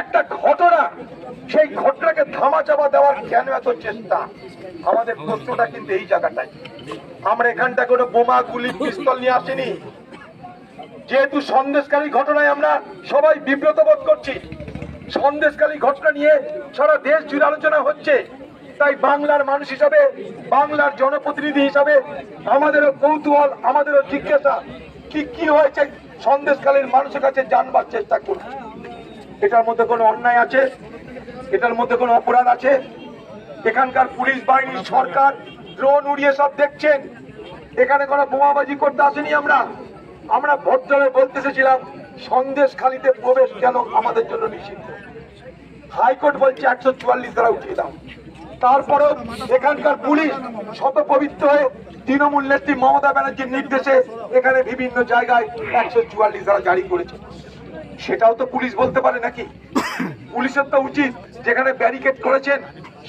একটা ঘটনা, সেই ঘটনাকে ধামাচাপা দেওয়ার কেন এত চেষ্টা? আমাদের প্রশ্নটা কিন্তু এই জায়গাটায়। আমরা এখানটা কোনো বোমা গুলি পিস্তল নিয়ে আসিনি। যেহেতু সন্দেশকারী ঘটনায় আমরা সবাই বিব্রত বোধ করছি, সন্দেশকারী ঘটনা নিয়ে সারা দেশ জুড়ে আলোচনা হচ্ছে, তাই বাংলার মানুষ হিসাবে, বাংলার জনপ্রতিনিধি হিসাবে আমাদেরও কৌতূহল, আমাদেরও জিজ্ঞাসা, কি হয়েছে সন্দেশকালীর মানুষের কাছে জানবার চেষ্টা করছি। এটার মধ্যে কোনো অন্যায় আছে? এটার মধ্যে কোনো অপরাধ আছে? এখানকার পুলিশ বাহিনী, সরকার ড্রোন উড়িয়ে সব দেখছেন। এখানে কোনো বোমাবাজি করতে আসেনি। আমরা ভদ্রভাবে বলতে এসেছিলাম সন্দেশখালীতে প্রবেশ কেন আমাদের জন্য নিষিদ্ধ। হাইকোর্ট বলছে 144 ধারা উঠিয়ে দাও। তারপরেও এখানকার পুলিশ শতপবিত্র হয়ে তৃণমূল নেত্রী মমতা ব্যানার্জির নির্দেশে এখানে বিভিন্ন জায়গায় 144 ধারা জারি করেছে। সেটাও তো পুলিশ বলতে পারে নাকি? পুলিশের তো উচিত যেখানে ব্যারিকেড করেছেন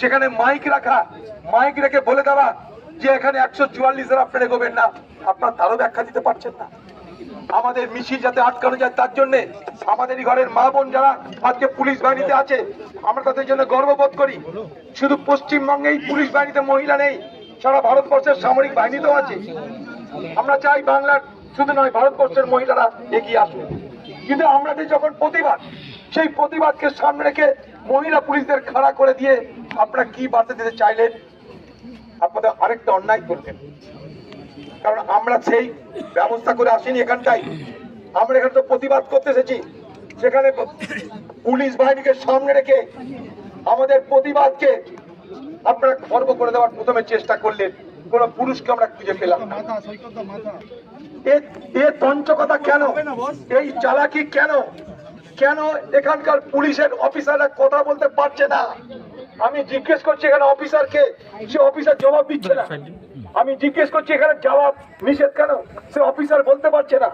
সেখানে মাইক রাখা, মাইক রেখে বলে দেওয়া যে এখানে 144 ধারা আপনারা এগোবেন না। আপনার তারও ব্যাখ্যা দিতে পারছেন না। আমাদের মিছিল যাতে আটকানো যায় তার জন্য আমাদেরই ঘরের মা বোন যারা আজকে পুলিশ বাহিনীতে আছে, আমরা তাদের জন্য গর্ববোধ করি। শুধু পশ্চিমবঙ্গেই পুলিশ বাহিনীতে মহিলা নেই, সারা ভারতবর্ষের সামরিক বাহিনীতেও আছে। আমরা চাই বাংলার শুধু নয়, ভারতবর্ষের মহিলারা এগিয়ে আসুন। কিন্তু আমাদের যখন প্রতিবাদ, সেই প্রতিবাদকে সামনে রেখে মহিলা পুলিশদের খাড়া করে দিয়ে আপনারা কি বার্তা দিতে চাইলেন? আপনাদের আরেকটা অন্যায় করলেন। কারণ আমরা সেই ব্যবস্থা করে আসিনি এখানটাই, আমরা এখানে তো প্রতিবাদ করতে এসেছি। সেখানে পুলিশ বাহিনীকে সামনে রেখে আমাদের প্রতিবাদকে আপনারা খর্ব করে দেওয়ার প্রথমে চেষ্টা করলেন। কোন পুরুষকে আমরা খুঁজে পেলাম না। এ তঞ্চকতা কেন? এই চালাকি কেন? কেন এখানকার পুলিশের অফিসাররা কথা বলতে পারছে না? আমি জিজ্ঞেস করছি এখানে অফিসারকে, সে অফিসার জবাব দিচ্ছে না। আমি জিজ্ঞেস করছি এখানে জবাব নিষেধ কেন? সে অফিসার বলতে পারছে না,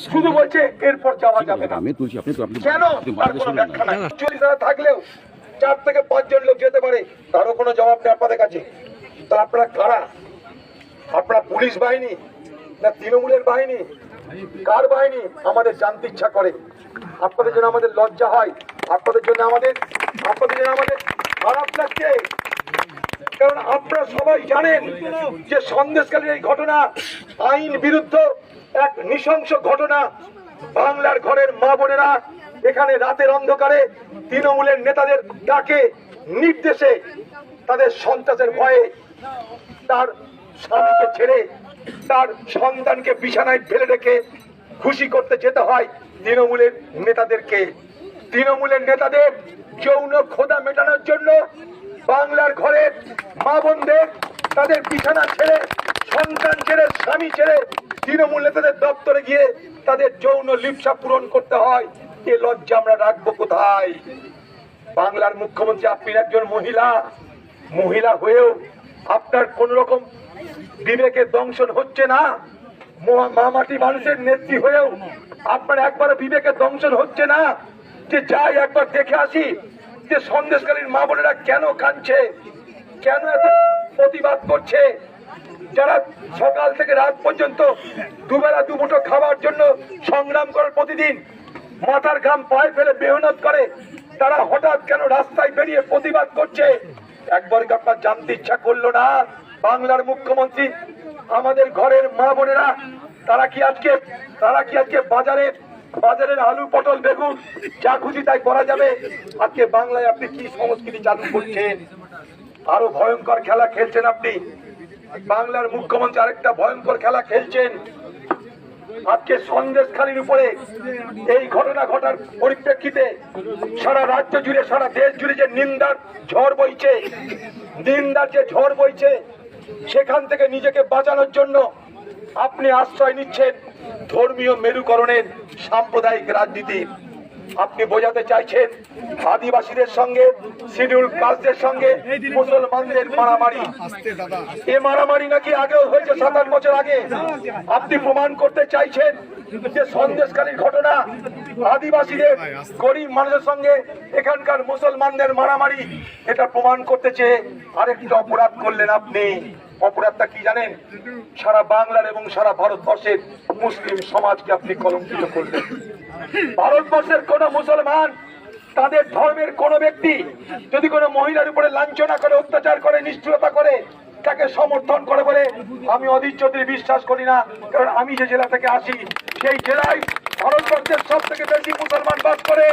শুধু বলছে এরপর যাওয়া যাবে না। কেন? তার কোনো ব্যাখ্যা নাই। 40 ধারা থাকলেও 4 থেকে 5 জন লোক যেতে পারে, তারও কোনো জবাব নেই আপনাদের কাছে। তা আপনারা কারা? আপনারা পুলিশ বাহিনী না তৃণমূলের বাহিনী? কার বাহিনী? আমাদের জানতে ইচ্ছা করে। আপনাদের জন্য আমাদের লজ্জা হয়, আপনাদের জন্য আমাদের খারাপ লাগছে। কারণ আপনারা সবাই জানেন যে সন্দেশকালীর এই ঘটনা আইন বিরুদ্ধ এক নৃশংস ঘটনা। বাংলার ঘরের মা বোনেরা এখানে রাতের অন্ধকারে তৃণমূলের নেতাদের ডাকে নির্দেশে তাদের সন্ত্রাসের ভয়ে তার স্বামীকে ছেড়ে তার সন্তানকে বিছানায় ফেলে রেখে খুশি করতে যেতে হয় তৃণমূলের নেতাদেরকে। তৃণমূলের নেতাদের যৌন ক্ষোধা মেটানোর জন্য বাংলার ঘরের মা বোনদের তাদের বিছানা ছেড়ে, সন্তান ছেড়ে, স্বামী ছেড়ে তৃণমূল নেতাদের দপ্তরে গিয়ে তাদের যৌন লিপ্সা পূরণ করতে হয়। এ লজ্জা আমরা রাখবো কোথায়? বাংলার মুখ্যমন্ত্রী, আপনি একজন মহিলা হয়েও আপনার কোন রকম বিবেকের দংশন হচ্ছে না? মামাটি মানুষের নেত্রী হয়েও আপনার একবার বিবেকের দংশন হচ্ছে না যে যাই একবার দেখে আসি যে সন্দেশকালীর মা বোনেরা কেন কাঁদছে, কেন এত প্রতিবাদ করছে? যারা সকাল থেকে রাত পর্যন্ত দুবেলা দুমুঠো খাবার জন্য সংগ্রাম করে, প্রতিদিন মাথার ঘাম পায়ে ফেলে মেহনত করে, তারা হঠাৎ কেন রাস্তায় বেরিয়ে প্রতিবাদ করছে? একবার কি আপনার জানতে ইচ্ছা করলো না? বাংলার মুখ্যমন্ত্রী, আমাদের ঘরের মা বোনেরা তারা কি আজকে বাজারের আলু, পটল, বেগুন যা খুশি তাই করা যাবে? আজকে বাংলায় আপনি কি সংস্কৃতি চালু করছেন? আরো ভয়ঙ্কর খেলা খেলছেন আপনি। বাংলার মুখ্যমন্ত্রী আরেকটা ভয়ঙ্কর খেলা খেলছেন। আজকে সন্দেশখালীর উপরে এই ঘটনা ঘটার পরিপ্রেক্ষিতে সারা রাজ্য জুড়ে, সারা দেশ জুড়ে যে নিন্দার ঝড় বইছে, সেখান থেকে নিজেকে বাঁচানোর জন্য আপনি আশ্রয় নিচ্ছেন ধর্মীয় মেরুকরণের সাম্প্রদায়িক রাজনীতি। আপনি বোঝাতে চাইছেন আদিবাসীদের সঙ্গে, শিডিউল কাস্টদের সঙ্গে মুসলমানদের মারামারি। এ মারামারি নাকি আগেও হয়েছে 7-8 বছর আগে। আপনি প্রমাণ করতে চাইছেন যে সন্দেশকালীর ঘটনা আদিবাসীদের, গরিব মানুষের সঙ্গে এখানকার মুসলমানদের মারামারি, এটা প্রমাণ করতে চেয়ে আরেকটা অপরাধ করলেন আপনি। অপরাধটা কি জানেন? সারা বাংলার এবং সারা ভারতবর্ষের মুসলিম সমাজকে আপনি কলঙ্কিত করলেন। ভারতবর্ষের কোন মুসলমান তাদের ধর্মের কোন ব্যক্তি যদি কোনো মহিলার উপরে লাঞ্ছনা করে, অত্যাচার করে, নিষ্ঠুরতা করে, তাকে সমর্থন করে বলে আমি অধীর চৌধুরী বিশ্বাস করি না। কারণ আমি যে জেলা থেকে আসি সেই জেলায় ভারতবর্ষের সব থেকে বেশি মুসলমান বাস করে।